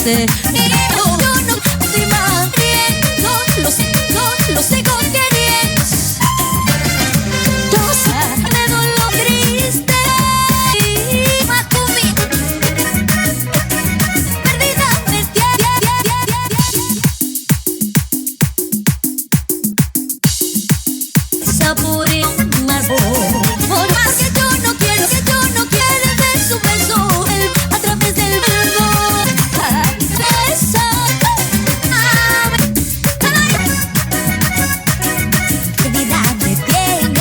te quiero. Yo no estoy más riendo, lo sigo queriendo. Rosa de dolor triste y más conmigo. Perdida me saboreo más por más que yo no quiero ver su beso a través del verbo. Perdida me tiene.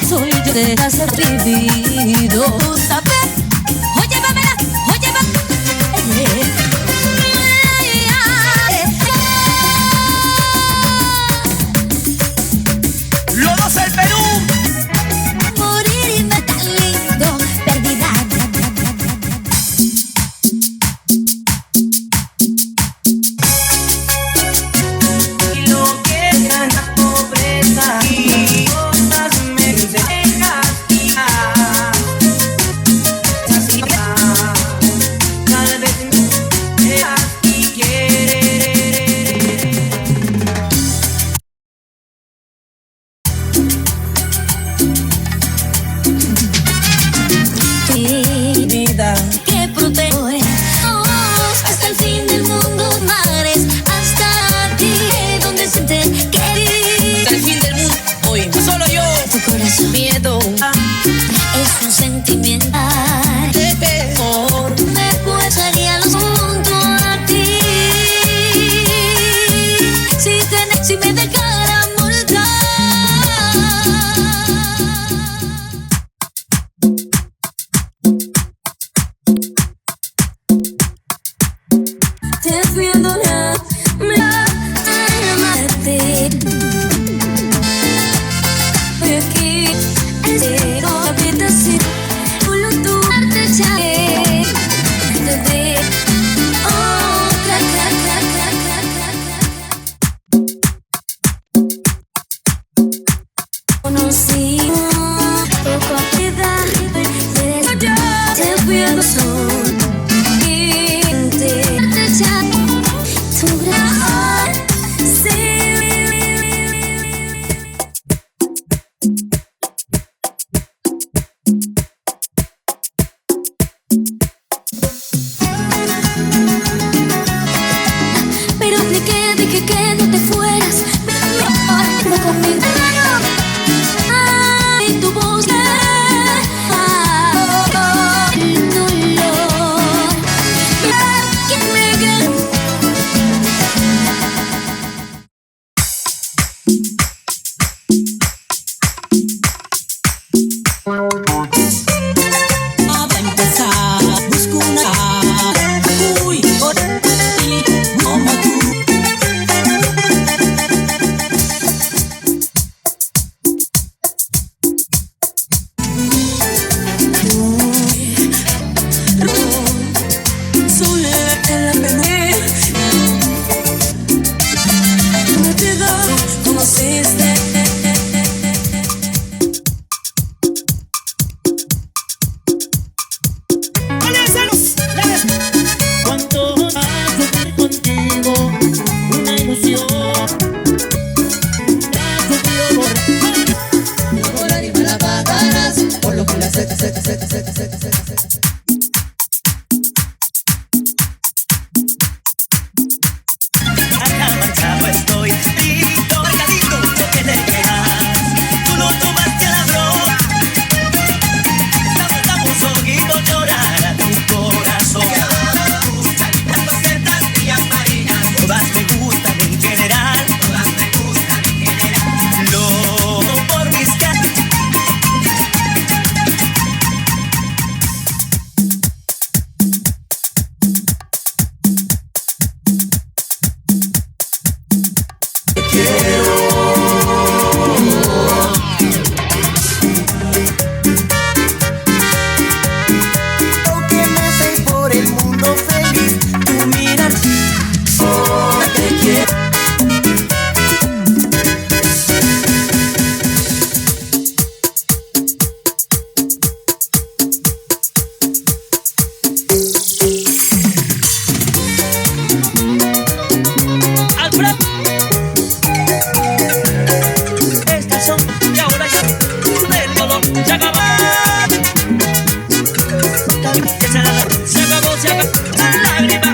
Soy yo de hacer vivido, ¿sabes? Oye, vámela, oye, ¡Lodos el Perú! morirme tan lindo, perdida. Y lo que es la pobreza y cosas me dejas tirar. Así tal vez me dejas y quieres. Vida Que protejo hasta el fin del mundo, mares, hasta ti, donde siente que hasta el fin del mundo. Hoy solo yo. tu corazón Miedo. es un sentimiento. Por Me puesaría los junto a ti si me dejara mortal. Te fui a donar, me amaste. Estoy aquí, entero, habitación, solo tu arte echaré. Te de otra, conocí poco a piedad, pero yo te fui a sol y te echaré tu gran sí. Pero dije que no te fueras, pero con mi mano, ay, tu voz, el dolor, que me gana. a empezar, busco una uy, por ti, como tú. Soledad en la pena. Me quedo como si cuánto va a sufrir contigo una ilusión. Por ahí me la pagarás, por lo que la seca. Acá marchaba estoy, lindo, bailadito, lo que te quedas. Tú no tomaste la broma. Estamos oídos llorar a tu corazón. Las facetas mías marinas, todas me gustan en general. Loco por mis gatos. Se acabó la lágrima.